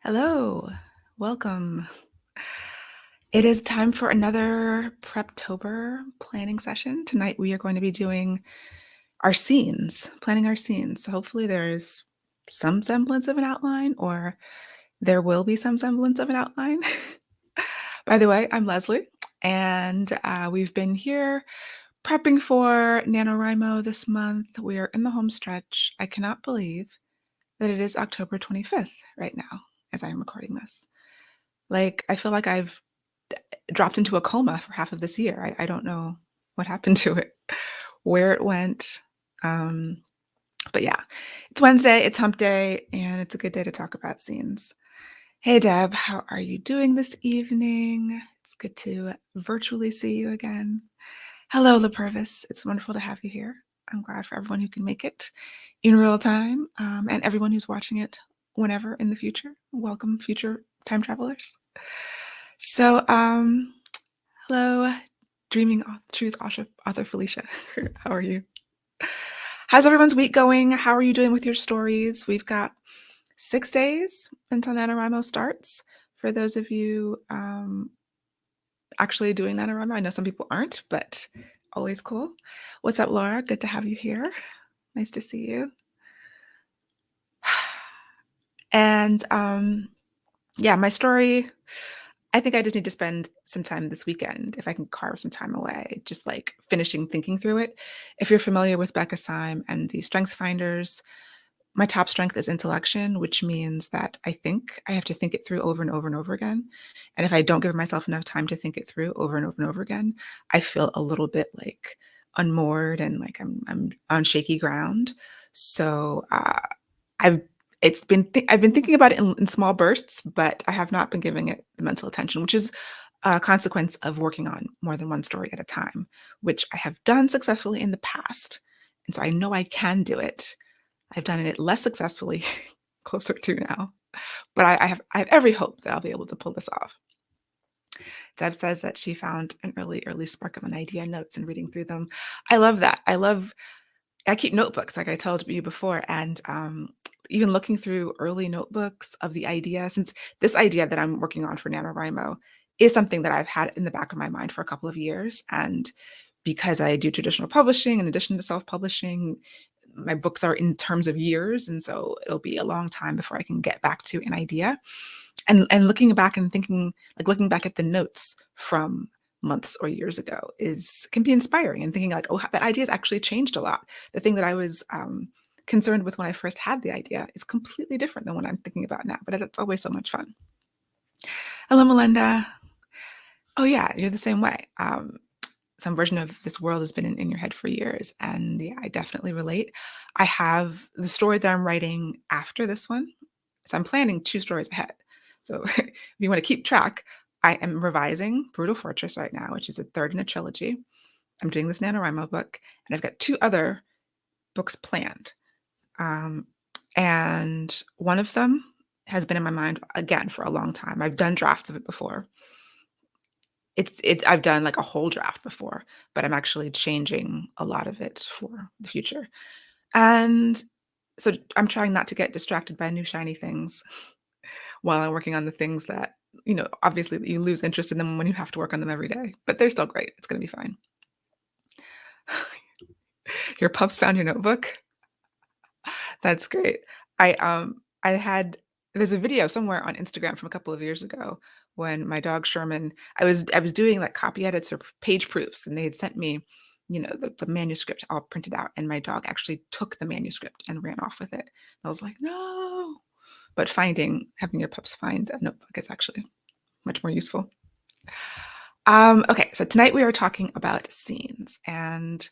Hello, welcome. It is time for another Preptober planning session. Tonight we are going to be doing our scenes, planning our scenes. So hopefully there's some semblance of an outline, or there will be some semblance of an outline. By the way, I'm Leslie, and we've been here prepping for NaNoWriMo this month. We are in the home stretch. I cannot believe that it is October 25th right now as I'm recording this. I feel like I've dropped into a coma for half of this year. I don't know what happened to it, where it went. Um, but yeah, it's Wednesday, it's hump day, and it's a good day to talk about scenes. Hey, Deb, how are you doing this evening? It's good to virtually see you again. Hello, La Purvis. It's wonderful to have you here. I'm glad for everyone who can make it in real time, and everyone who's watching it whenever in the future. Welcome, future time travelers. So, hello, Dreaming Truth author Felicia. How are you? How's everyone's week going? How are you doing with your stories? We've got 6 days until NaNoWriMo starts. For those of you actually doing NaNoWriMo, I know some people aren't, but always cool. What's up, Laura? Good to have you here. Nice to see you. And yeah, my story, I think I just need to spend some time this weekend, if I can carve some time away, just like finishing thinking through it. If you're familiar with Becca Syme and the Strength Finders, my top strength is intellection, which means that I have to think it through over and over and over again. And if I don't give myself enough time to think it through over and over and over again, I feel a little bit like unmoored and like I'm on shaky ground. So I've I've been thinking about it in small bursts, but I have not been giving it the mental attention, which is a consequence of working on more than one story at a time, which I have done successfully in the past. And so I know I can do it. I've done it less successfully closer to now, but I have every hope that I'll be able to pull this off. Deb says that she found an early spark of an idea in notes and reading through them. I love that. I keep notebooks, like I told you before, and even looking through early notebooks of the idea, since this idea that I'm working on for NaNoWriMo is something that I've had in the back of my mind for a couple of years. And because I do traditional publishing in addition to self-publishing, my books are in terms of years. And so it'll be a long time before I can get back to an idea. And looking back and thinking, like looking back at the notes from months or years ago can be inspiring, and thinking like, oh, that idea has actually changed a lot. The thing that I was concerned with when I first had the idea is completely different than what I'm thinking about now. But it's always so much fun. Hello, Melinda. Oh yeah, you're the same way. Some version of this world has been in your head for years, and yeah, I definitely relate. I have the story that I'm writing after this one, so I'm planning 2 stories ahead. So if you want to keep track, I am revising Brutal Fortress right now, which is a third in a trilogy. I'm doing this NaNoWriMo book, and I've got 2 other books planned. And one of them has been in my mind again for a long time. I've done drafts of it before. I've done like a whole draft before, but I'm actually changing a lot of it for the future. And so I'm trying not to get distracted by new shiny things while I'm working on the things that, obviously you lose interest in them when you have to work on them every day, but they're still great. It's going to be fine. Your pups found your notebook. That's great. I had there's a video somewhere on Instagram from a couple of years ago when my dog Sherman, I was doing like copy edits or page proofs, and they had sent me, the manuscript all printed out, and my dog actually took the manuscript and ran off with it. And I was like, no. But having your pups find a notebook is actually much more useful. Okay, so tonight we are talking about scenes, and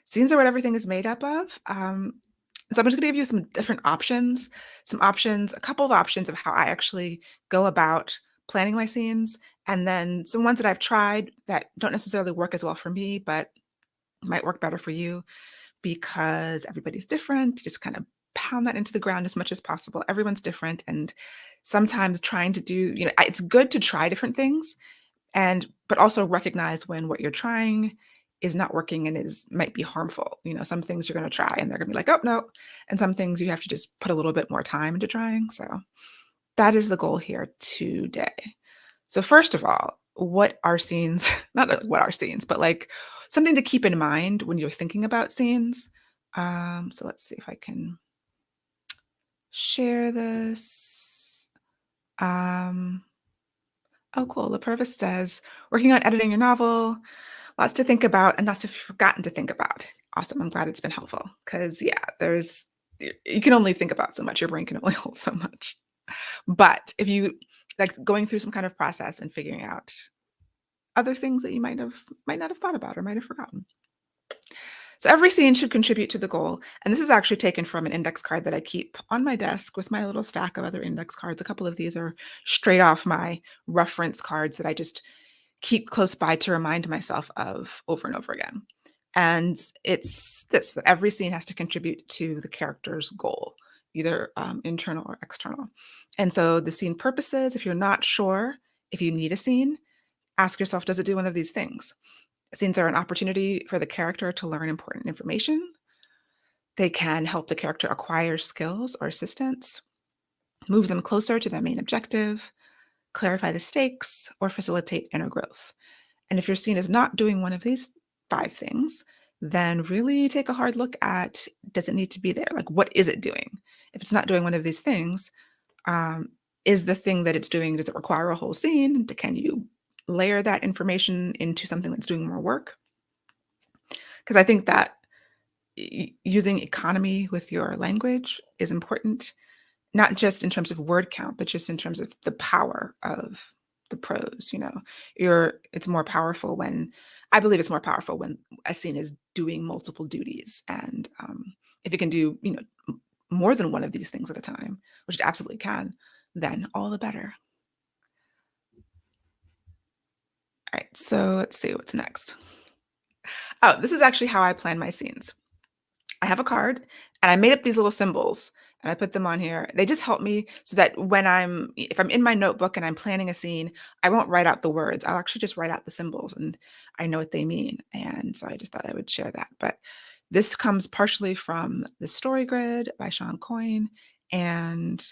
scenes are what everything is made up of. So I'm just going to give you some different options, a couple of options of how I actually go about planning my scenes, and then some ones that I've tried that don't necessarily work as well for me, but might work better for you because everybody's different. Just kind of pound that into the ground as much as possible. Everyone's different, and sometimes trying to do, it's good to try different things, but also recognize when what you're trying is not working and might be harmful. Some things you're going to try and they're going to be like, oh no. And some things you have to just put a little bit more time into trying. So That is the goal here today. So first of all, what are scenes? Not what are scenes, but like something to keep in mind when you're thinking about scenes. So let's see if I can share this. Um, oh, cool. The purpose says working on editing your novel, lots to think about and lots to have forgotten to think about. Awesome. I'm glad it's been helpful because, yeah, you can only think about so much. Your brain can only hold so much. But if you like going through some kind of process and figuring out other things that you might not have thought about or might have forgotten. So every scene should contribute to the goal. And this is actually taken from an index card that I keep on my desk with my little stack of other index cards. A couple of these are straight off my reference cards that I just keep close by to remind myself of over and over again. And it's this, that every scene has to contribute to the character's goal, either internal or external. And so the scene purposes, if you're not sure if you need a scene, ask yourself, does it do one of these things? Scenes are an opportunity for the character to learn important information. They can help the character acquire skills or assistance, move them closer to their main objective, clarify the stakes, or facilitate inner growth. And if your scene is not doing one of these 5 things, then really take a hard look at, does it need to be there? Like, what is it doing? If it's not doing one of these things, is the thing that it's doing, does it require a whole scene? Can you layer that information into something that's doing more work? Because I think that using economy with your language is important, not just in terms of word count, but just in terms of the power of the prose. It's more powerful when, I believe it's more powerful when a scene is doing multiple duties. And if it can do, more than one of these things at a time, which it absolutely can, then all the better. All right, so let's see what's next. Oh, this is actually how I plan my scenes. I have a card and I made up these little symbols and I put them on here. They just help me so that if I'm in my notebook and I'm planning a scene, I won't write out the words. I'll actually just write out the symbols and I know what they mean. And so I just thought I would share that. But this comes partially from the Story Grid by Sean Coyne and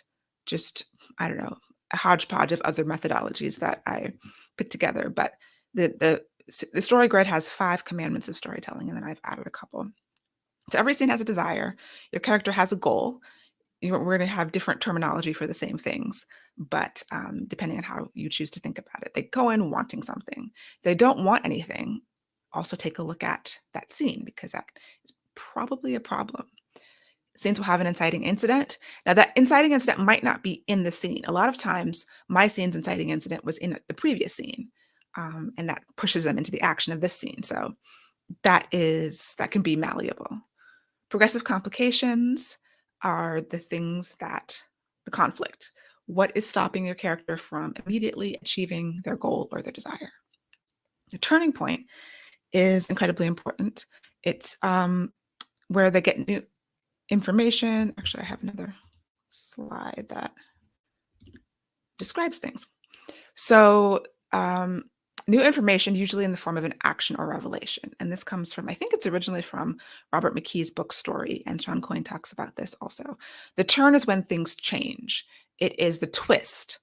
just, I don't know, a hodgepodge of other methodologies that I put together. But the Story Grid has 5 commandments of storytelling, and then I've added a couple. So every scene has a desire. Your character has a goal. We're going to have different terminology for the same things, but depending on how you choose to think about it, they go in wanting something. If they don't want anything, also take a look at that scene because that is probably a problem. Scenes will have an inciting incident. Now, that inciting incident might not be in the scene. A lot of times, my scene's inciting incident was in the previous scene, and that pushes them into the action of this scene. So that can be malleable. Progressive complications are the conflict. What is stopping your character from immediately achieving their goal or their desire? The turning point is incredibly important. It's where they get new information. Actually, I have another slide that describes things. So new information, usually in the form of an action or revelation. And this comes from, I think it's originally from Robert McKee's book Story, and Sean Coyne talks about this also. The turn is when things change. It is the twist.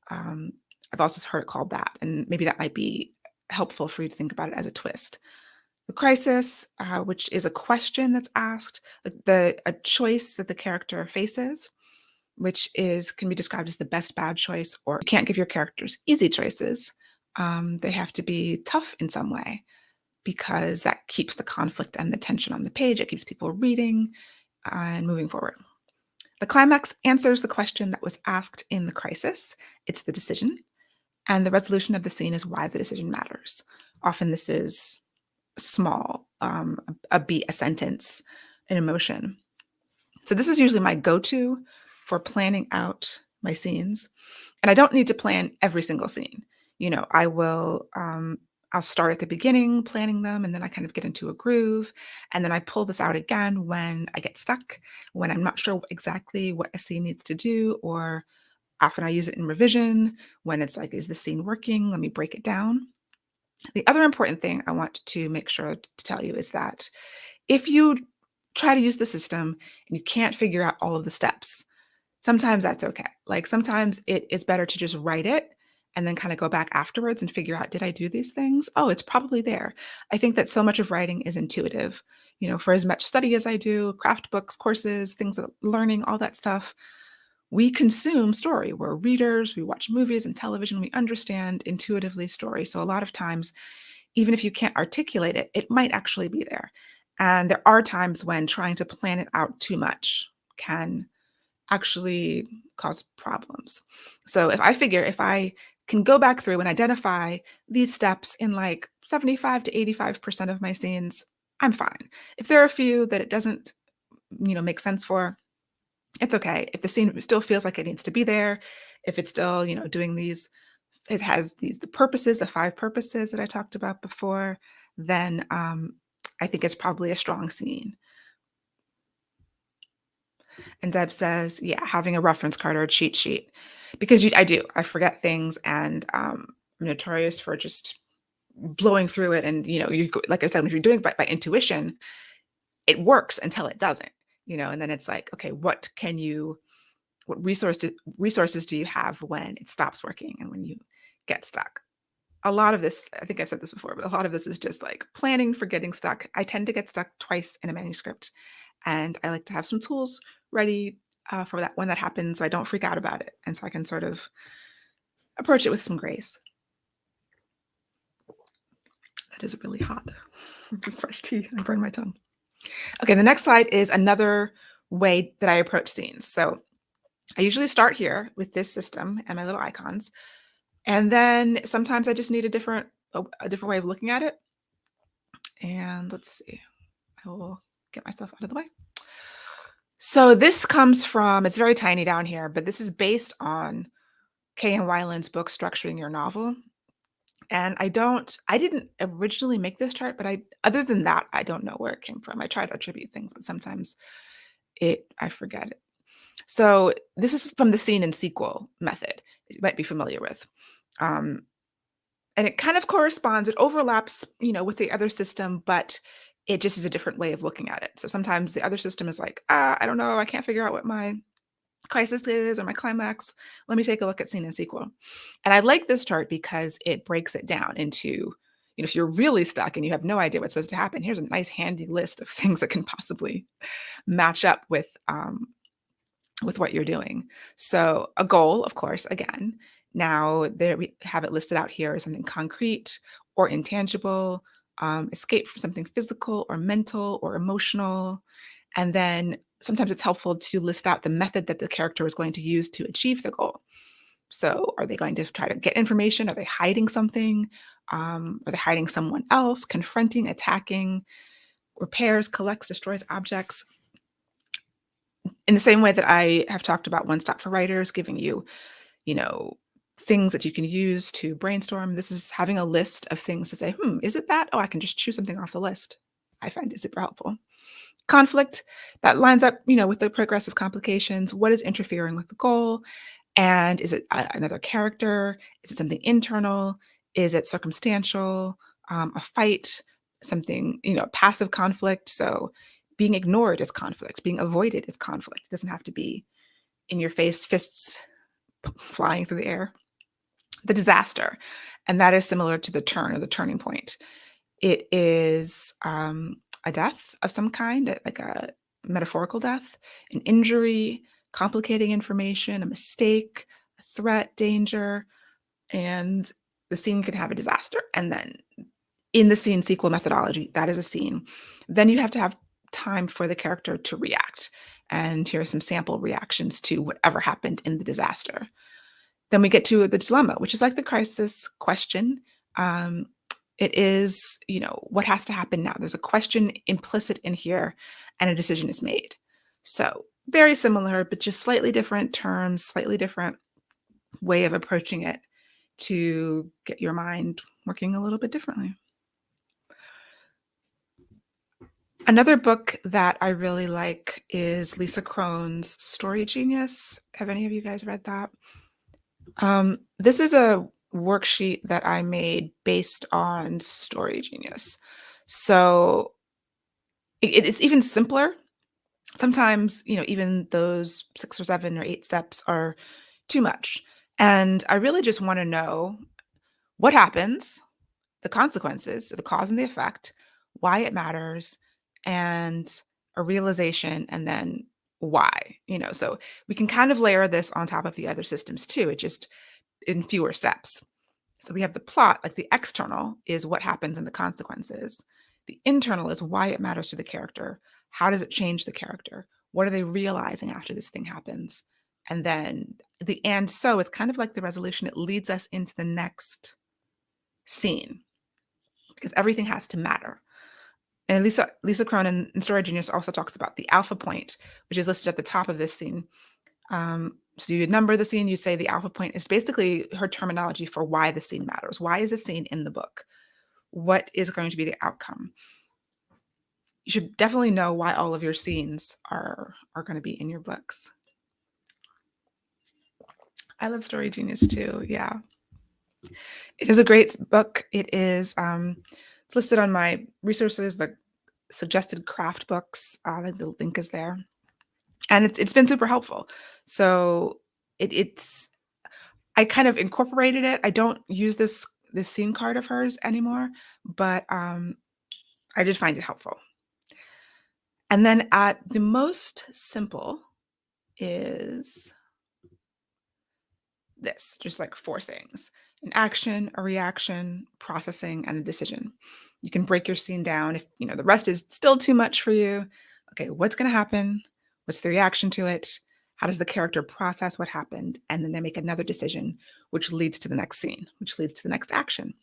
I've also heard it called that, and maybe that might be helpful for you to think about it as a twist. The crisis, which is a question that's asked, a choice that the character faces, which can be described as the best bad choice, or you can't give your characters easy choices. They have to be tough in some way because that keeps the conflict and the tension on the page. It keeps people reading and moving forward. The climax answers the question that was asked in the crisis. It's the decision. And the resolution of the scene is why the decision matters. Often this is small, a beat, a sentence, an emotion. So this is usually my go-to for planning out my scenes. And I don't need to plan every single scene. I'll start at the beginning planning them, and then I kind of get into a groove. And then I pull this out again when I get stuck, when I'm not sure exactly what a scene needs to do, or often I use it in revision when it's like, is the scene working? Let me break it down. The other important thing I want to make sure to tell you is that if you try to use the system and you can't figure out all of the steps, Sometimes that's okay. Like, sometimes it is better to just write it and then kinda go back afterwards and figure out, "Did I do these things? Oh, it's probably there." I think that so much of writing is intuitive. For as much study as I do, craft books, courses, things that learning, all that stuff, we consume story. We're readers, we watch movies and television, we understand intuitively story. So a lot of times, even if you can't articulate it, it might actually be there. And there are times when trying to plan it out too much can actually cause problems. So if I can go back through and identify these steps in like 75 to 85% of my scenes, I'm fine. If there are a few that it doesn't, make sense for, it's okay. If the scene still feels like it needs to be there, if it's still, doing these, it has the purposes, the 5 purposes that I talked about before, then I think it's probably a strong scene. And Deb says, yeah, having a reference card or a cheat sheet. Because I do. I forget things and I'm notorious for just blowing through it. And, like I said, if you're doing it by intuition, it works until it doesn't, and then it's like, okay, what resources do you have when it stops working and when you get stuck? A lot of this, I think I've said this before, but a lot of this is just like planning for getting stuck. I tend to get stuck twice in a manuscript, and I like to have some tools ready for that when that happens, so I don't freak out about it, and so I can sort of approach it with some grace. That is really hot. Fresh tea. I burned my tongue. Okay, the next slide is another way that I approach scenes. So I usually start here with this system and my little icons, and then sometimes I just need a different way of looking at it. And let's see. I will get myself out of the way. So this comes from, it's very tiny down here, but this is based on K.M. Weiland's book, Structuring Your Novel. And I didn't originally make this chart, but other than that, I don't know where it came from. I try to attribute things, but sometimes I forget it. So this is from the scene and sequel method you might be familiar with. Um, and it kind of corresponds, it overlaps, with the other system, but it just is a different way of looking at it. So sometimes the other system is like, I don't know, I can't figure out what my crisis is or my climax. Let me take a look at scene and sequel. And I like this chart because it breaks it down into, if you're really stuck and you have no idea what's supposed to happen, here's a nice handy list of things that can possibly match up with what you're doing. So a goal, of course, again, now there we have it listed out here as something concrete or intangible, escape from something physical or mental or emotional. And then sometimes it's helpful to list out the method that the character is going to use to achieve the goal. So are they going to try to get information? Are they hiding something? Are they hiding someone else? Confronting, attacking, repairs, collects, destroys objects? In the same way that I have talked about One Stop for Writers, giving you, you know, things that you can use to brainstorm. This is having a list of things to say, is it that? Oh, I can just choose something off the list. I find it super helpful. Conflict, that lines up, with the progressive complications. What is interfering with the goal? And is it another character? Is it something internal? Is it circumstantial? A fight, something, passive conflict. So being ignored is conflict. Being avoided is conflict. It doesn't have to be in your face, fists flying through the air. The disaster, and that is similar to the turn or the turning point. It is a death of some kind, like a metaphorical death, an injury, complicating information, a mistake, a threat, danger, and the scene could have a disaster. And then in the scene sequel methodology, that is a scene. Then you have to have time for the character to react. And here are some sample reactions to whatever happened in the disaster. Then we get to the dilemma, which is like the crisis question. It is, what has to happen now? There's a question implicit in here, and a decision is made. So very similar, but just slightly different terms, slightly different way of approaching it to get your mind working a little bit differently. Another book that I really like is Lisa Crone's Story Genius. Have any of you guys read that? This is a worksheet that I made based on Story Genius. So it's even simpler. sometimes, even those 6 or 7 or 8 steps are too much. And I really just want to know what happens, the consequences, the cause and the effect, why it matters, and a realization, and then why. So we can kind of layer this on top of the other systems too. It just in fewer steps. So we have the plot, like the external is what happens and the consequences. The internal is why it matters to the character. How does it change the character? What are they realizing after this thing happens? And then so it's kind of like the resolution. It leads us into the next scene because everything has to matter. And Lisa Cronin in Story Genius also talks about the alpha point, which is listed at the top of this scene. So you number the scene, you say the alpha point is basically her terminology for why the scene matters. Why is a scene in the book? What is going to be the outcome? You should definitely know why all of your scenes are going to be in your books. I love Story Genius too. Yeah. It is a great book. It is it's listed on my resources, the suggested craft books. The link is there. And it's been super helpful. So it's I kind of incorporated it. I don't use this scene card of hers anymore, but I did find it helpful. And then at the most simple is this, just like 4 things: an action, a reaction, processing, and a decision. You can break your scene down if the rest is still too much for you. Okay, what's going to happen? What's the reaction to it? How does the character process what happened? And then they make another decision, which leads to the next scene, which leads to the next action.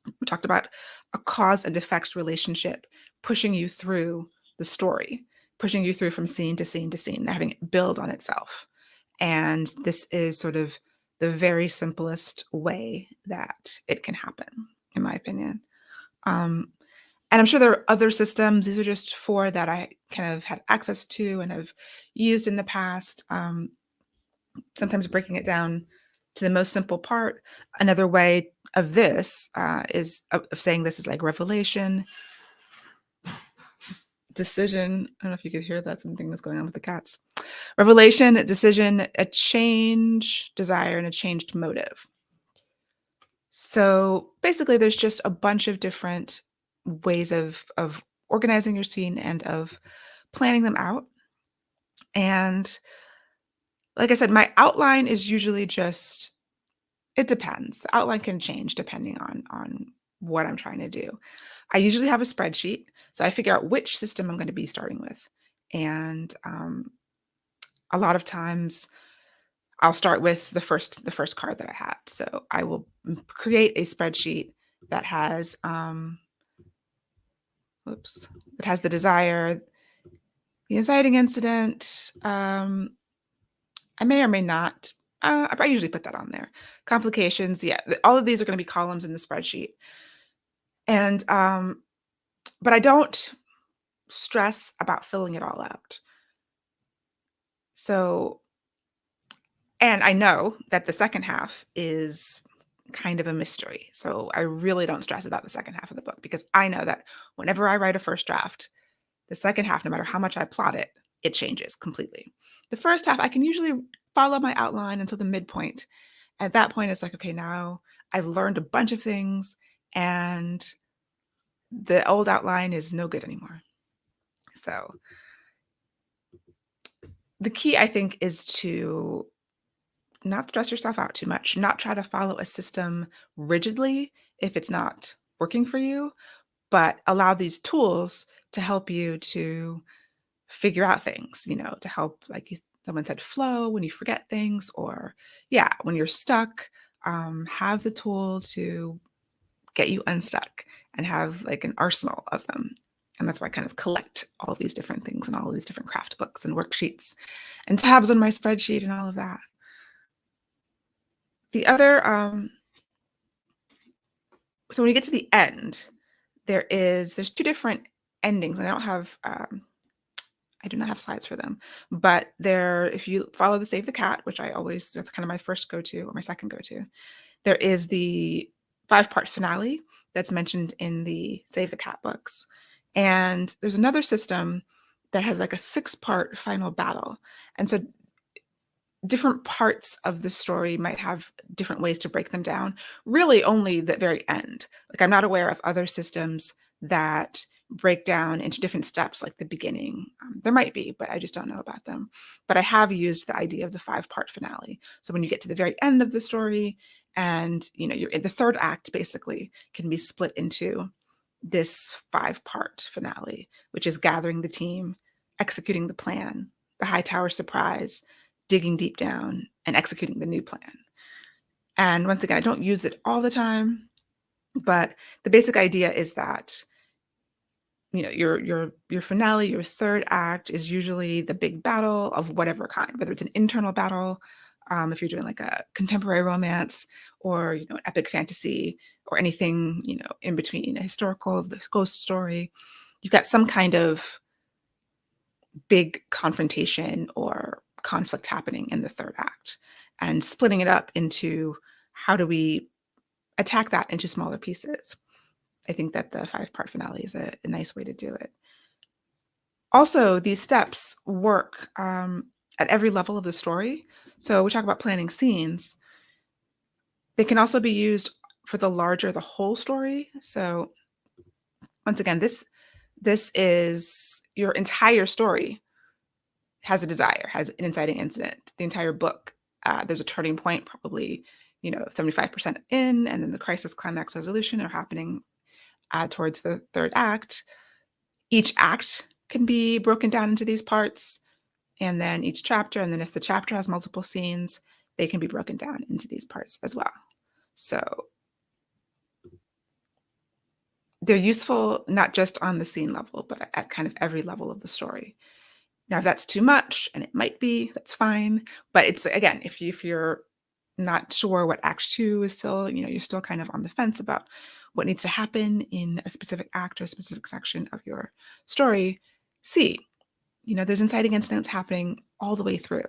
We talked about a cause and effect relationship pushing you through the story, pushing you through from scene to scene to scene, having it build on itself. And this is sort of the very simplest way that it can happen, in my opinion. And I'm sure there are other systems. These are just 4 that I kind of had access to and have used in the past. Sometimes breaking it down to the most simple part. Another way of this is of saying this is like revelation, decision. I don't know if you could hear that. Something was going on with the cats. Revelation, decision, a change, desire, and a changed motive. So basically, there's just a bunch of different ways of organizing your scene and of planning them out. And like I said, my outline is usually just, it depends. The outline can change depending on what I'm trying to do. I usually have a spreadsheet, so I figure out which system I'm going to be starting with. And a lot of times I'll start with the first card that I had. So I will create a spreadsheet that has that has the desire, the inciting incident. I may or may not. I usually put that on there. Complications, yeah. All of these are going to be columns in the spreadsheet. And but I don't stress about filling it all out. So, and I know that the second half is kind of a mystery. So I really don't stress about the second half of the book because I know that whenever I write a first draft, the second half, no matter how much I plot it, it changes completely. The first half, I can usually follow my outline until the midpoint. At that point, it's like, okay, now I've learned a bunch of things and the old outline is no good anymore. So the key, I think, is to not stress yourself out too much, not try to follow a system rigidly if it's not working for you, but allow these tools to help you to figure out things, to help, like someone said, flow when you forget things, or when you're stuck, have the tool to get you unstuck and have like an arsenal of them. And that's why I kind of collect all these different things and all of these different craft books and worksheets and tabs on my spreadsheet and all of that. The other, so when you get to the end, there's 2 different endings, and I do not have slides for them, but if you follow the Save the Cat, which that's kind of my first go-to or my second go-to, there is the 5-part finale that's mentioned in the Save the Cat books. And there's another system that has like a 6-part final battle. And so different parts of the story might have different ways to break them down. Really only the very end. Like I'm not aware of other systems that break down into different steps like the beginning. There might be, but I just don't know about them. But I have used the idea of the 5-part finale. So when you get to the very end of the story and you're in the third act basically can be split into this 5-part finale, which is gathering the team, executing the plan, the high tower surprise, digging deep down, and executing the new plan. And once again, I don't use it all the time, but the basic idea is that your finale, your third act is usually the big battle of whatever kind, whether it's an internal battle, if you're doing like a contemporary romance or an epic fantasy or anything in between, a historical, the ghost story. You've got some kind of big confrontation or conflict happening in the third act, and splitting it up into how do we attack that into smaller pieces. I think that the 5-part finale is a nice way to do it. Also, these steps work at every level of the story. So we talk about planning scenes. They can also be used for the whole story. So once again, this is your entire story has a desire, has an inciting incident. The entire book, there's a turning point, probably 75% in, and then the crisis, climax, resolution are happening towards the third act. Each act can be broken down into these parts, and then each chapter, and then if the chapter has multiple scenes, they can be broken down into these parts as well. So they're useful not just on the scene level, but at kind of every level of the story. Now, if that's too much, and it might be, that's fine. But it's, again, if you're not sure what Act 2 is still, you're still kind of on the fence about what needs to happen in a specific act or a specific section of your story, see, there's inciting incidents happening all the way through,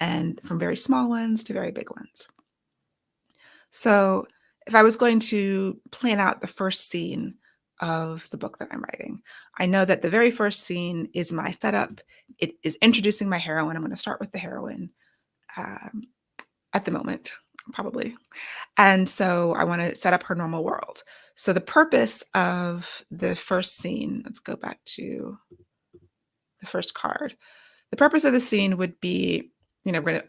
and from very small ones to very big ones. So if I was going to plan out the first scene of the book that I'm writing, I know that the very first scene is my setup. It is introducing my heroine. I'm going to start with the heroine at the moment, probably. And so I want to set up her normal world. So the purpose of the first scene, let's go back to the first card. The purpose of the scene would be,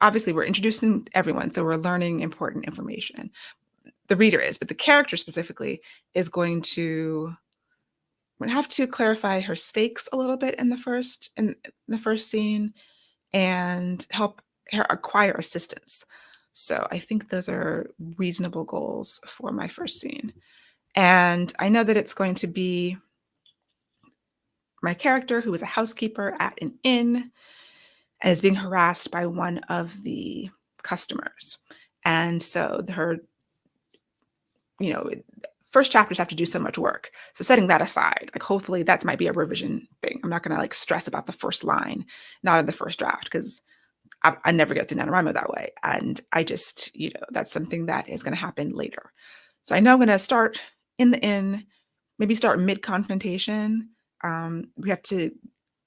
obviously we're introducing everyone, so we're learning important information. The reader is, but the character specifically is going to have to clarify her stakes a little bit in the first scene and help her acquire assistance. So I think those are reasonable goals for my first scene. And I know that it's going to be my character, who is a housekeeper at an inn and is being harassed by one of the customers. And so her, first chapters have to do so much work. So setting that aside, like hopefully that might be a revision thing. I'm not going to like stress about the first line, not in the first draft, because I never get through NaNoWriMo that way. And I just, that's something that is going to happen later. So I know I'm going to start in the inn, maybe start mid-confrontation. We have to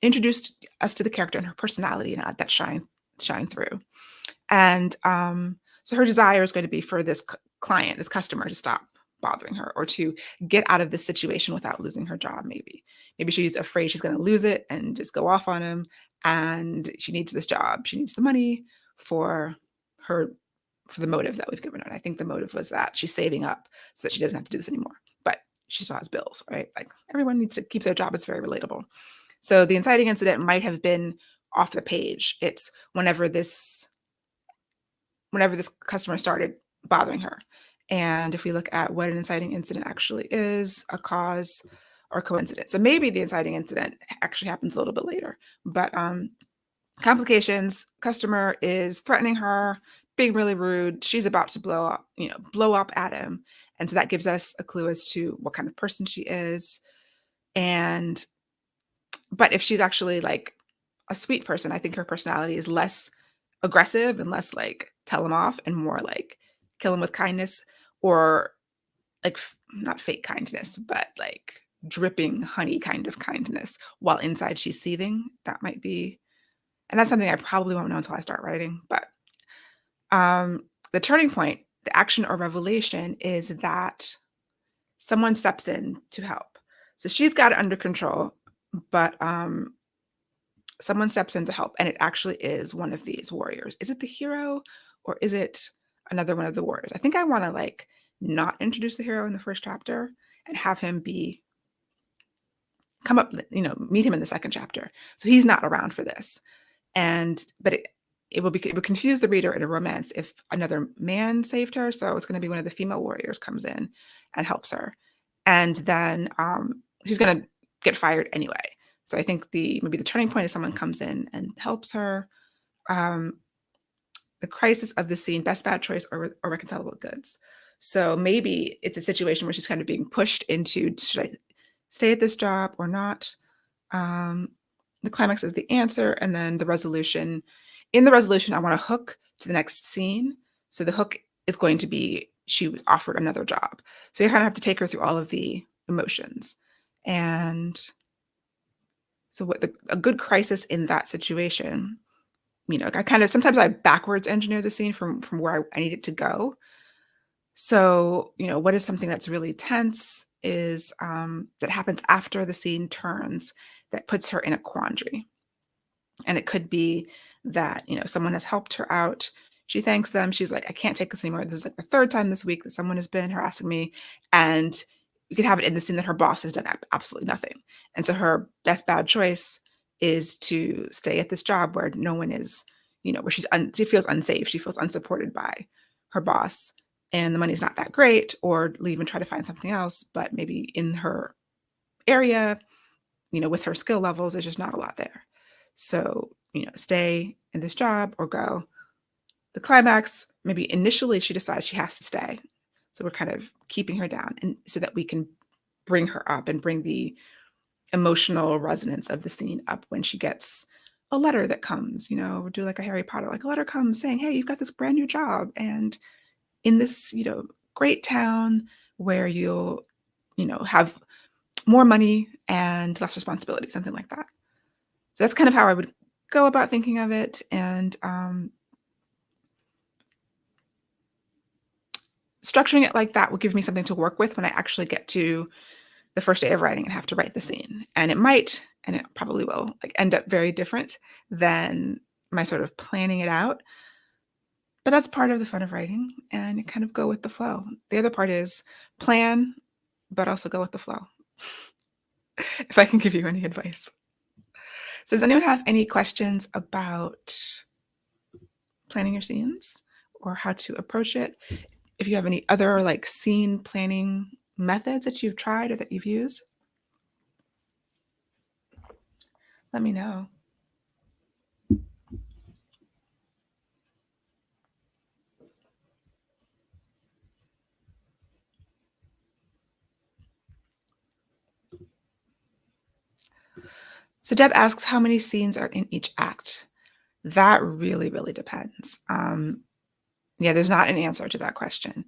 introduce us to the character and her personality and let that shine through. And so her desire is going to be for this client, this customer, to stop bothering her or to get out of this situation without losing her job. Maybe she's afraid she's going to lose it and just go off on him, and she needs this job. She needs the money for the motive that we've given her. And I think the motive was that she's saving up so that she doesn't have to do this anymore, but she still has bills, right? Like everyone needs to keep their job. It's very relatable. So the inciting incident might have been off the page. It's whenever this customer started bothering her. And if we look at what an inciting incident actually is, a cause or coincidence. So maybe the inciting incident actually happens a little bit later. But complications, customer is threatening her, being really rude. She's about to blow up at him. And so that gives us a clue as to what kind of person she is. But if she's actually like a sweet person, I think her personality is less aggressive and less like tell him off and more like kill him with kindness, or like not fake kindness, but like dripping honey kind of kindness while inside she's seething. That might be, and that's something I probably won't know until I start writing. But the turning point, the action or revelation is that someone steps in to help. So she's got it under control, but someone steps in to help, and it actually is one of these warriors. Is it the hero or is it another one of the warriors? I think I want to like not introduce the hero in the first chapter and have him come up, meet him in the second chapter. So he's not around for this. But it would confuse the reader in a romance if another man saved her. So it's going to be one of the female warriors comes in and helps her. And then she's going to get fired anyway. So I think maybe the turning point is someone comes in and helps her. The crisis of the scene, best bad choice or reconcilable goods. So maybe it's a situation where she's kind of being pushed into, should I stay at this job or not? The climax is the answer, and then the resolution. In the resolution, I want to hook to the next scene. So the hook is going to be she was offered another job. So you kind of have to take her through all of the emotions. And so a good crisis in that situation, I kind of sometimes I backwards engineer the scene from where I need it to go. So, what is something that's really tense is that happens after the scene turns that puts her in a quandary. And it could be that, someone has helped her out. She thanks them. She's like, I can't take this anymore. This is like the third time this week that someone has been harassing me. And you could have it in the scene that her boss has done absolutely nothing. And so her best bad choice is to stay at this job where no one is, where she feels unsafe. She feels unsupported by her boss. And the money's not that great, or leave and try to find something else. But maybe in her area, with her skill levels, there's just not a lot there. So, stay in this job or go. The climax, maybe initially she decides she has to stay. So we're kind of keeping her down, and so that we can bring her up and bring the emotional resonance of the scene up when she gets a letter that comes, we'll do like a Harry Potter, like a letter comes saying, hey, you've got this brand new job. And in this, great town where you'll, have more money and less responsibility, something like that. So that's kind of how I would go about thinking of it. And structuring it like that will give me something to work with when I actually get to the first day of writing and have to write the scene. And it might, and it probably will, like end up very different than my sort of planning it out. But that's part of the fun of writing, and you kind of go with the flow. The other part is plan, but also go with the flow. If I can give you any advice. So does anyone have any questions about planning your scenes or how to approach it? If you have any other like scene planning methods that you've tried or that you've used, let me know. So Deb asks, how many scenes are in each act? That really, really depends. Yeah, there's not an answer to that question.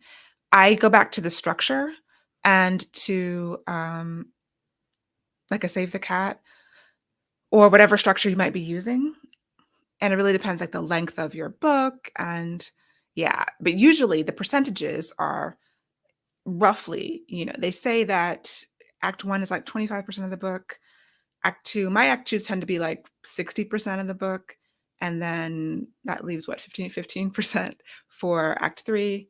I go back to the structure and to like a Save the Cat or whatever structure you might be using. And it really depends like the length of your book. And yeah, but usually the percentages are roughly, they say that act 1 is like 25% of the book. Act 2, my act 2s tend to be like 60% of the book. And then that leaves what, 15% for act 3.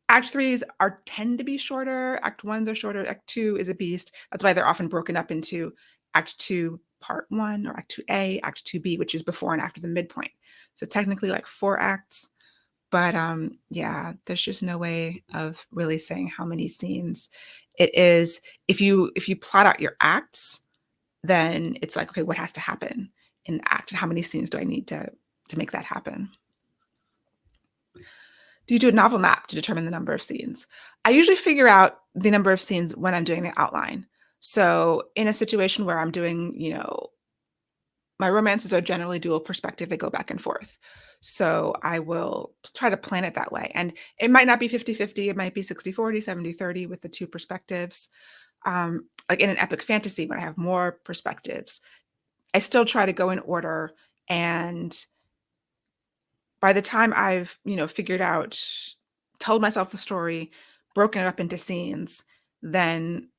Act 3s tend to be shorter. Act 1s are shorter. Act 2 is a beast. That's why they're often broken up into act 2 part 1 or act 2A, act 2B, which is before and after the midpoint. So technically like 4 acts. But yeah, there's just no way of really saying how many scenes it is. If you plot out your acts, then it's like, okay, what has to happen in the act? And how many scenes do I need to make that happen? Do you do a novel map to determine the number of scenes? I usually figure out the number of scenes when I'm doing the outline. So in a situation where I'm doing, my romances are generally dual perspective. They go back and forth. So I will try to plan it that way. And it might not be 50-50. It might be 60-40, 70-30 with the two perspectives. Like in an epic fantasy, when I have more perspectives, I still try to go in order. And by the time I've, figured out, told myself the story, broken it up into scenes, then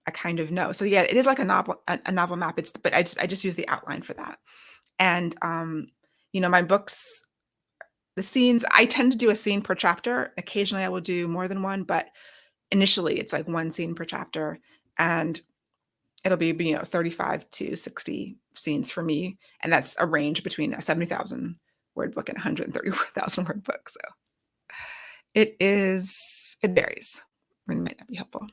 I kind of know. So yeah, it is like a novel map. But I just use the outline for that. And my books, the scenes, I tend to do a scene per chapter. Occasionally I will do more than one, but initially it's like one scene per chapter. And it'll be, 35 to 60 scenes for me. And that's a range between a 70,000 word book and a 130,000 word book. So it varies. It might not be helpful.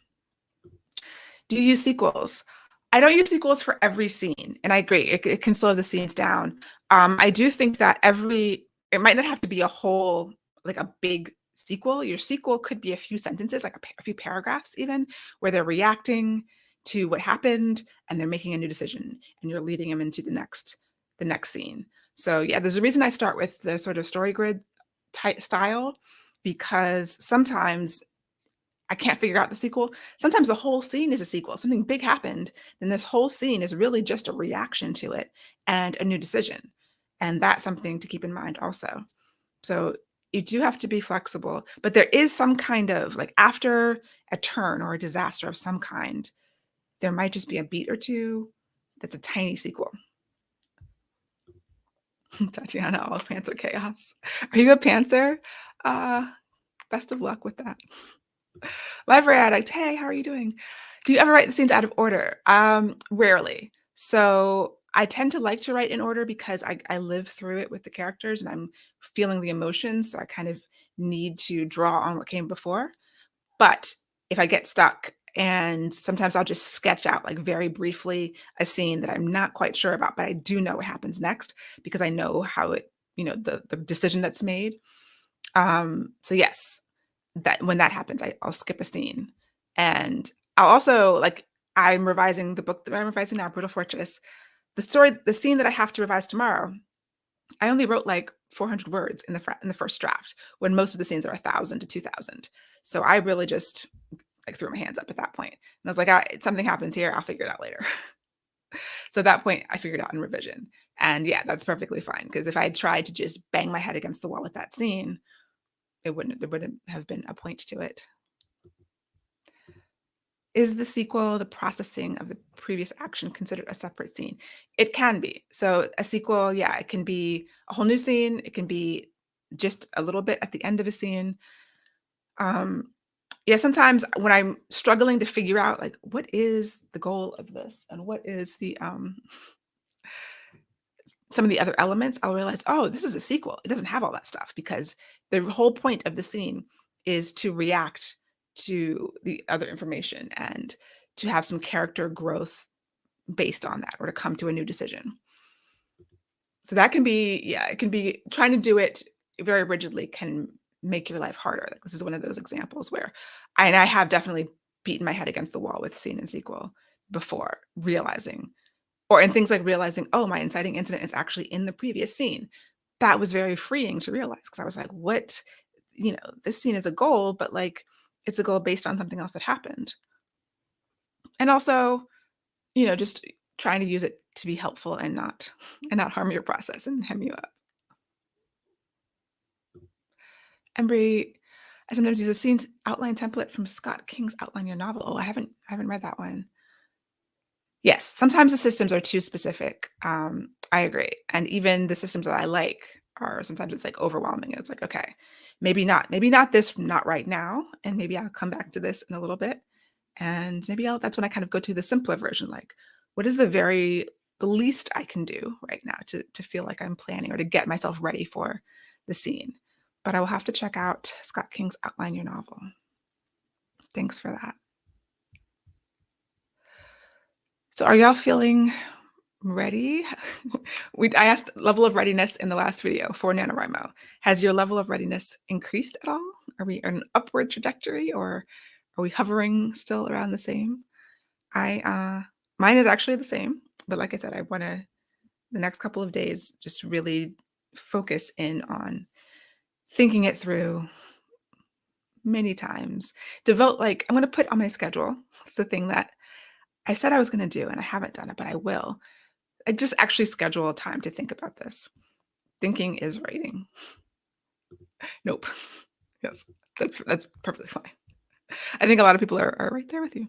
Do you use sequels? I don't use sequels for every scene, and I agree. It can slow the scenes down. I do think that it might not have to be a whole, like a big sequel. Your sequel could be a few sentences, like a few paragraphs, even where they're reacting to what happened and they're making a new decision, and you're leading them into the next scene. So yeah, there's a reason I start with the sort of story grid type style, because sometimes I can't figure out the sequel. Sometimes the whole scene is a sequel. Something big happened, then this whole scene is really just a reaction to it and a new decision. And that's something to keep in mind also. So you do have to be flexible, but there is some kind of, like, after a turn or a disaster of some kind, there might just be a beat or two that's a tiny sequel. Tatiana, all pantser chaos. Are you a pantser? Best of luck with that. Library addict, hey, how are you doing? Do you ever write the scenes out of order? Rarely. So I tend to like to write in order because I live through it with the characters and I'm feeling the emotions. So I kind of need to draw on what came before. But if I get stuck, and sometimes I'll just sketch out, like, very briefly, a scene that I'm not quite sure about, but I do know what happens next because I know how the decision that's made. So yes, that when that happens, I'll skip a scene. And I'll also, like, I'm revising the book that I'm revising now, Brutal Fortress. The scene that I have to revise tomorrow, I only wrote like 400 words in the first draft, when most of the scenes are 1,000 to 2,000. So I really just, like, threw my hands up at that point. And I was like, something happens here, I'll figure it out later. So at that point, I figured out in revision. And yeah, that's perfectly fine. Because if I had tried to just bang my head against the wall with that scene, there wouldn't have been a point to it. Is the sequel the processing of the previous action considered a separate scene? It can be. So a sequel, yeah, it can be a whole new scene. It can be just a little bit at the end of a scene. Yeah, sometimes when I'm struggling to figure out, like, what is the goal of this and what is the some of the other elements, I'll realize, oh, this is a sequel. It doesn't have all that stuff because the whole point of the scene is to react to the other information and to have some character growth based on that, or to come to a new decision. So that can be, yeah, it can be, trying to do it very rigidly can make your life harder. Like, this is one of those examples where I have definitely beaten my head against the wall with scene and sequel before realizing, or in things like realizing, oh, my inciting incident is actually in the previous scene. That was very freeing to realize, because I was like, what, this scene is a goal, but, like, it's a goal based on something else that happened. And also, just trying to use it to be helpful and not harm your process and hem you up. Embry, I sometimes use a scenes outline template from Scott King's Outline Your Novel. Oh, I haven't read that one. Yes, sometimes the systems are too specific. I agree. And even the systems that I like are sometimes, it's like overwhelming. It's like, okay, maybe not this, not right now. And maybe I'll come back to this in a little bit. And maybe that's when I kind of go to the simpler version. Like, what is the least I can do right now to feel like I'm planning, or to get myself ready for the scene. But I will have to check out Scott King's Outline Your Novel. Thanks for that. So are y'all feeling ready? I asked level of readiness in the last video for NaNoWriMo. Has your level of readiness increased at all? Are we on an upward trajectory, or are we hovering still around the same? Mine is actually the same, but like I said, I want to, the next couple of days, just really focus in on thinking it through, many times. Devote like I'm gonna put on my schedule. It's the thing that I said I was gonna do, and I haven't done it, but I will. I just actually schedule a time to think about this. Thinking is writing. Nope. Yes, that's perfectly fine. I think a lot of people are right there with you.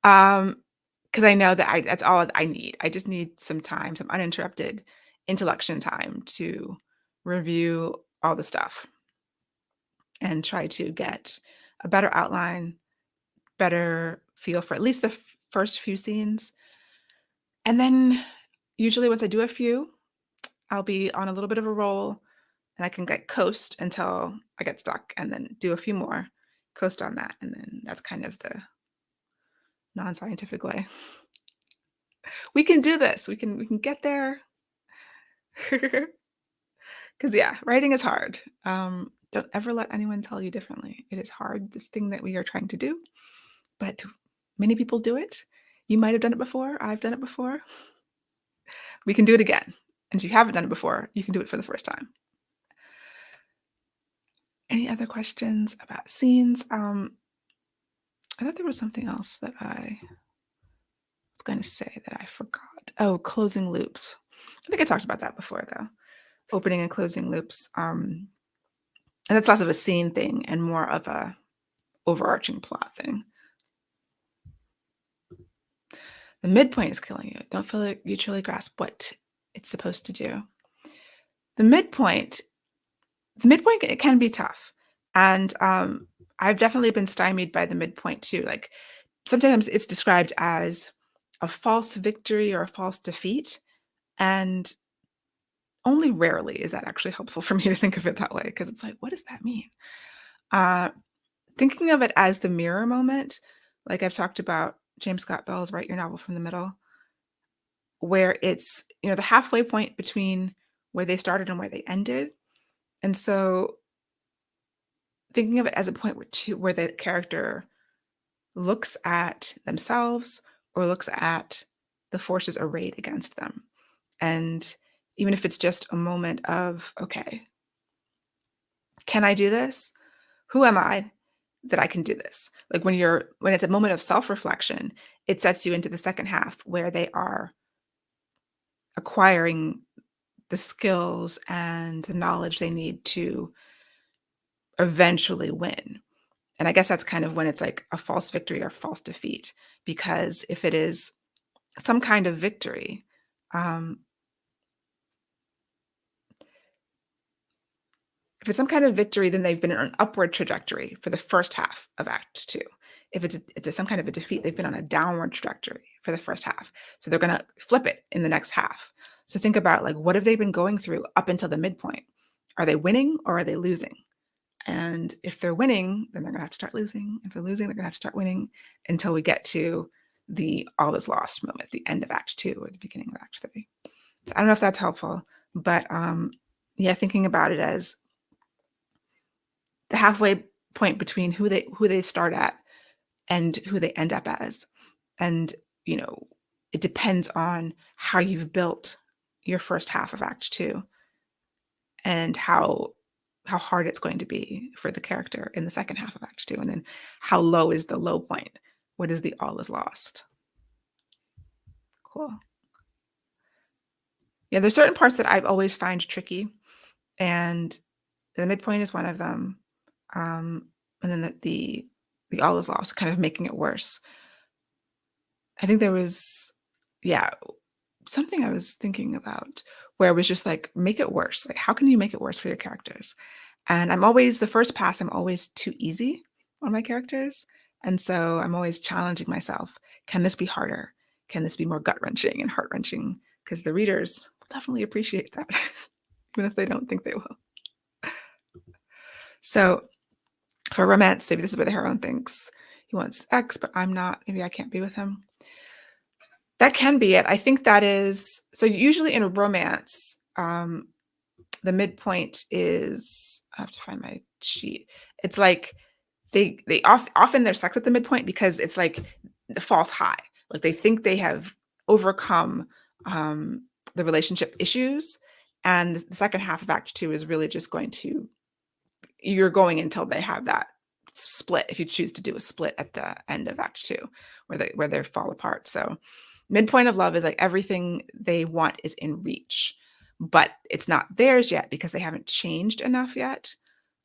Because I know that that's all I need. I just need some time, some uninterrupted intellection time to review all the stuff and try to get a better outline, better feel for at least the first few scenes. And then usually once I do a few, I'll be on a little bit of a roll and I can get coast until I get stuck and then do a few more, coast on that. And then that's kind of the non-scientific way. We can do this. We can get there. Because yeah, writing is hard. Don't ever let anyone tell you differently. It is hard, this thing that we are trying to do, but many people do it. You might have done it before. I've done it before. We can do it again. And if you haven't done it before, you can do it for the first time. Any other questions about scenes? I thought there was something else that I was going to say that I forgot. Oh, closing loops. I think I talked about that before, though. Opening and closing loops. And that's less of a scene thing and more of a overarching plot thing. The midpoint is killing you. Don't feel like you truly grasp what it's supposed to do. The midpoint it can be tough. And I've definitely been stymied by the midpoint too. Like sometimes it's described as a false victory or a false defeat. And only rarely is that actually helpful for me to think of it that way, because it's like, what does that mean? Thinking of it as the mirror moment, like I've talked about James Scott Bell's Write Your Novel from the Middle, where it's, the halfway point between where they started and where they ended. And so thinking of it as a point where the character looks at themselves or looks at the forces arrayed against them. And even if it's just a moment of, okay, can I do this? Who am I that I can do this? Like when it's a moment of self-reflection, it sets you into the second half where they are acquiring the skills and the knowledge they need to eventually win. And I guess that's kind of when it's like a false victory or false defeat, because if it is some kind of victory, if it's some kind of victory, then they've been on an upward trajectory for the first half of Act Two. If it's some kind of a defeat, they've been on a downward trajectory for the first half. So they're going to flip it in the next half. So think about like, what have they been going through up until the midpoint? Are they winning or are they losing? And if they're winning, then they're going to have to start losing. If they're losing, they're going to have to start winning until we get to the all is lost moment, the end of Act Two or the beginning of Act Three. So I don't know if that's helpful, but yeah, thinking about it as the halfway point between who they start at and who they end up as. And, it depends on how you've built your first half of Act Two and how hard it's going to be for the character in the second half of Act Two. And then how low is the low point? What is the all is lost? Cool. Yeah, there's certain parts that I've always find tricky. And the midpoint is one of them. And then the all is lost, kind of making it worse. I think there was, something I was thinking about where it was just like, make it worse. Like, how can you make it worse for your characters? And the first pass, I'm always too easy on my characters. And so I'm always challenging myself. Can this be harder? Can this be more gut-wrenching and heart-wrenching? Because the readers will definitely appreciate that, even if they don't think they will. So for romance, maybe this is where the heroine thinks he wants X, but I'm not. Maybe I can't be with him. That can be it. I think that is, so usually in a romance, the midpoint is, I have to find my sheet. It's like often they're stuck at the midpoint because it's like the false high. Like they think they have overcome the relationship issues. And the second half of Act Two is really just you're going until they have that split if you choose to do a split at the end of Act 2 where they fall apart. So midpoint of love is like everything they want is in reach, but it's not theirs yet because they haven't changed enough yet.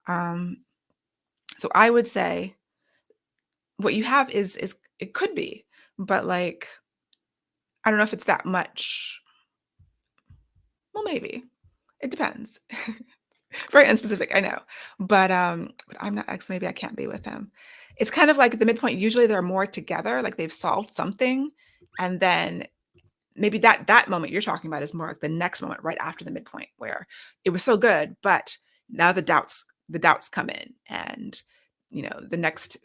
Um, so I would say what you have is it could be, but like I don't know if it's that much. Well, maybe. It depends. Very unspecific, I know. But I'm not X, maybe I can't be with him. It's kind of like the midpoint, usually they're more together, like they've solved something, and then maybe that moment you're talking about is more like the next moment right after the midpoint where it was so good, but now the doubts come in, and the next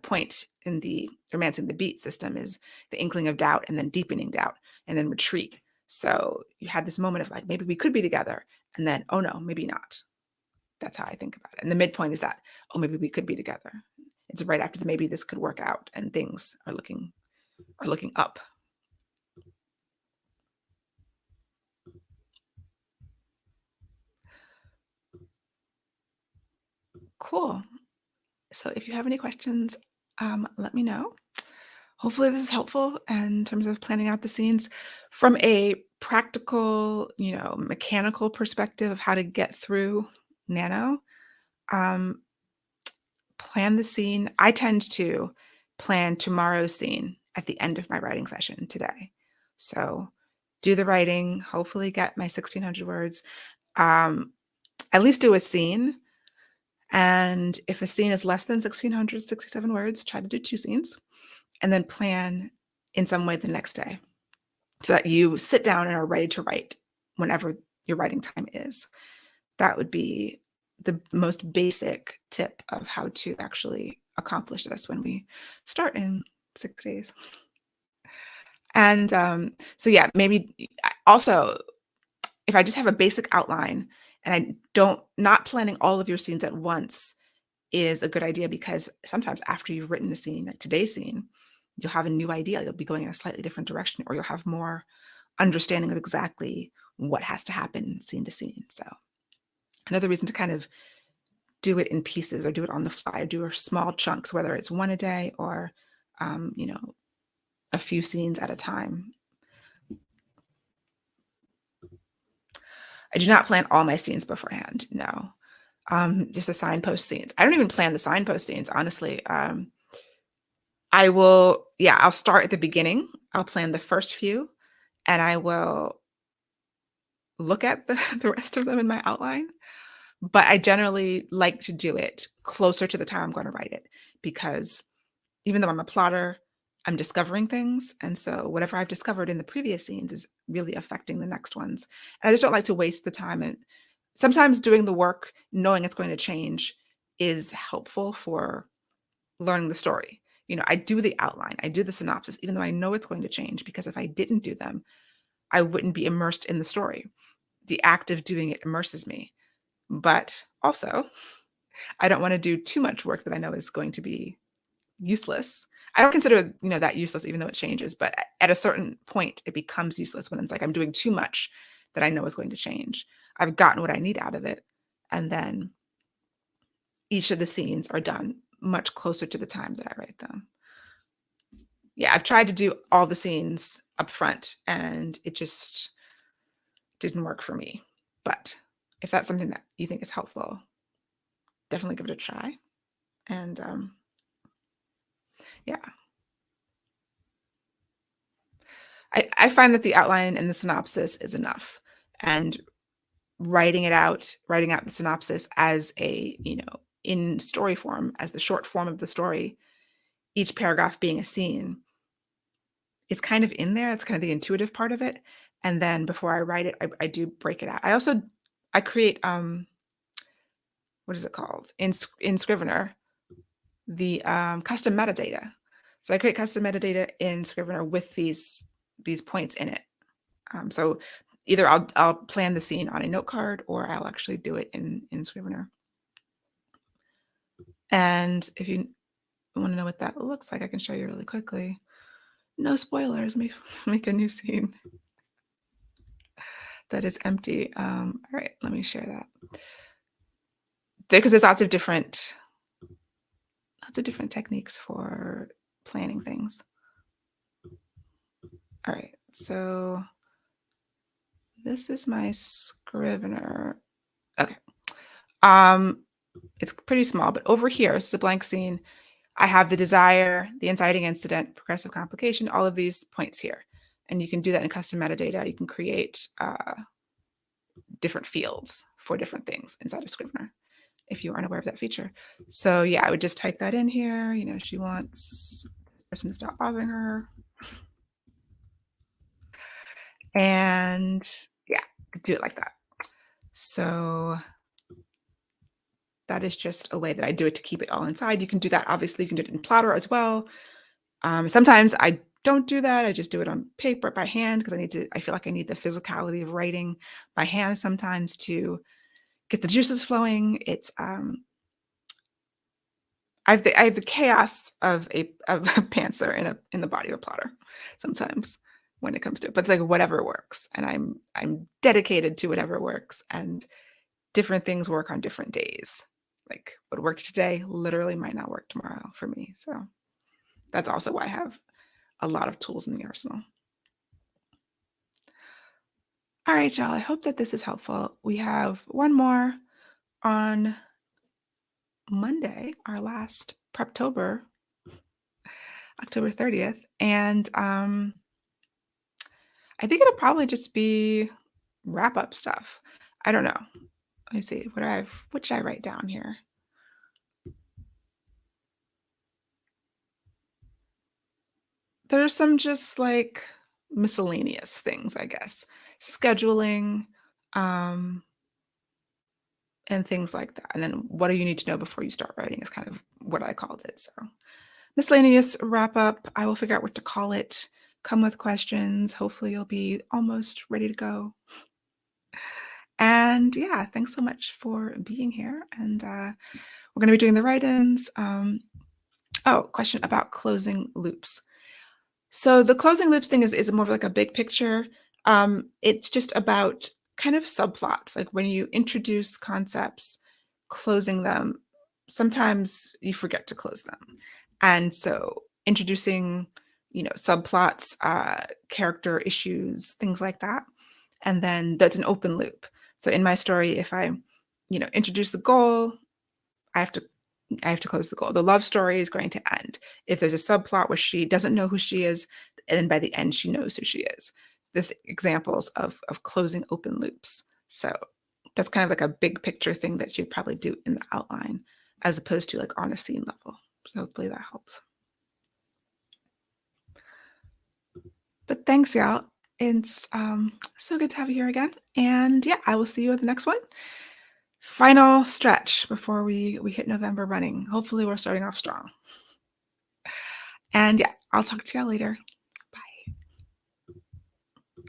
point in the romancing the beat system is the inkling of doubt and then deepening doubt and then retreat. So you had this moment of like maybe we could be together, and then oh no, maybe not. That's how I think about it. And the midpoint is that oh maybe we could be together. It's right after the maybe this could work out and things are looking up. Cool. So if you have any questions, let me know. Hopefully this is helpful in terms of planning out the scenes from a practical, mechanical perspective of how to get through Nano. Um, plan the scene. I tend to plan tomorrow's scene at the end of my writing session today. So do the writing, hopefully get my 1600 words, um, at least do a scene. And if a scene is less than 1667 words, try to do two scenes and then plan in some way the next day so that you sit down and are ready to write whenever your writing time is. That would be the most basic tip of how to actually accomplish this when we start in 6 days. And so, yeah, maybe also if I just have a basic outline and not planning all of your scenes at once is a good idea, because sometimes after you've written the scene, like today's scene, you'll have a new idea. You'll be going in a slightly different direction, or you'll have more understanding of exactly what has to happen scene to scene. So another reason to kind of do it in pieces or do it on the fly, or do small chunks, whether it's one a day or, a few scenes at a time. I do not plan all my scenes beforehand. No, just the signpost scenes. I don't even plan the signpost scenes, honestly. I'll start at the beginning. I'll plan the first few and I will look at the rest of them in my outline. But I generally like to do it closer to the time I'm going to write it, because even though I'm a plotter, I'm discovering things. And so whatever I've discovered in the previous scenes is really affecting the next ones. And I just don't like to waste the time. And sometimes doing the work, knowing it's going to change, is helpful for learning the story. I do the outline, I do the synopsis, even though I know it's going to change, because if I didn't do them, I wouldn't be immersed in the story. The act of doing it immerses me. But also, I don't want to do too much work that I know is going to be useless. I don't consider, that useless, even though it changes, but at a certain point, it becomes useless when it's like I'm doing too much that I know is going to change. I've gotten what I need out of it. And then each of the scenes are done much closer to the time that I write them. Yeah, I've tried to do all the scenes up front and it just didn't work for me. But if that's something that you think is helpful, definitely give it a try. And yeah, I find that the outline and the synopsis is enough. And writing out the synopsis as in story form, as the short form of the story, each paragraph being a scene, it's kind of in there. It's kind of the intuitive part of it. And then before I write it, I do break it out. I create, what is it called? In Scrivener, the custom metadata. So I create custom metadata in Scrivener with these points in it. So either I'll plan the scene on a note card, or I'll actually do it in Scrivener. And if you want to know what that looks like, I can show you really quickly. No spoilers. Make a new scene that is empty. All right, let me share that. Because there's lots of different lots of different techniques for planning things. All right, so this is my Scrivener. Okay. It's pretty small, but over here, this is a blank scene. I have the desire, the inciting incident, progressive complication, all of these points here. And you can do that in custom metadata. You can create different fields for different things inside of Scrivener if you aren't aware of that feature. So yeah, I would just type that in here. You know, she wants the person to stop bothering her. And yeah, do it like that. So that is just a way that I do it to keep it all inside. You can do that. Obviously, you can do it in Plotter as well. Sometimes I don't do that. I just do it on paper by hand because I feel like I need the physicality of writing by hand sometimes to get the juices flowing. I have the chaos of a pantser in the body of a plotter sometimes when it comes to it. But it's like whatever works. And I'm dedicated to whatever works. And different things work on different days. Like what worked today literally might not work tomorrow for me. So that's also why I have a lot of tools in the arsenal. All right, y'all. I hope that this is helpful. We have one more on Monday, our last Preptober, October 30th. And I think it'll probably just be wrap up stuff. I don't know. Let me see. What did I write down here? There's some just like miscellaneous things, I guess. Scheduling, and things like that. And then what do you need to know before you start writing is kind of what I called it. So miscellaneous wrap up. I will figure out what to call it. Come with questions. Hopefully you'll be almost ready to go. And yeah, thanks so much for being here. And we're going to be doing the write-ins. Question about closing loops. So the closing loops thing is more of like a big picture. It's just about kind of subplots. Like when you introduce concepts, closing them, sometimes you forget to close them. And so introducing, subplots, character issues, things like that. And then that's an open loop. So in my story, if I, introduce the goal, I have to close the goal. The love story is going to end. If there's a subplot where she doesn't know who she is, and then by the end she knows who she is. This examples of closing open loops. So that's kind of like a big picture thing that you'd probably do in the outline as opposed to like on a scene level. So hopefully that helps. But thanks, y'all. It's so good to have you here again. And yeah, I will see you at the next one. Final stretch before we hit November running. Hopefully we're starting off strong. And yeah, I'll talk to y'all later.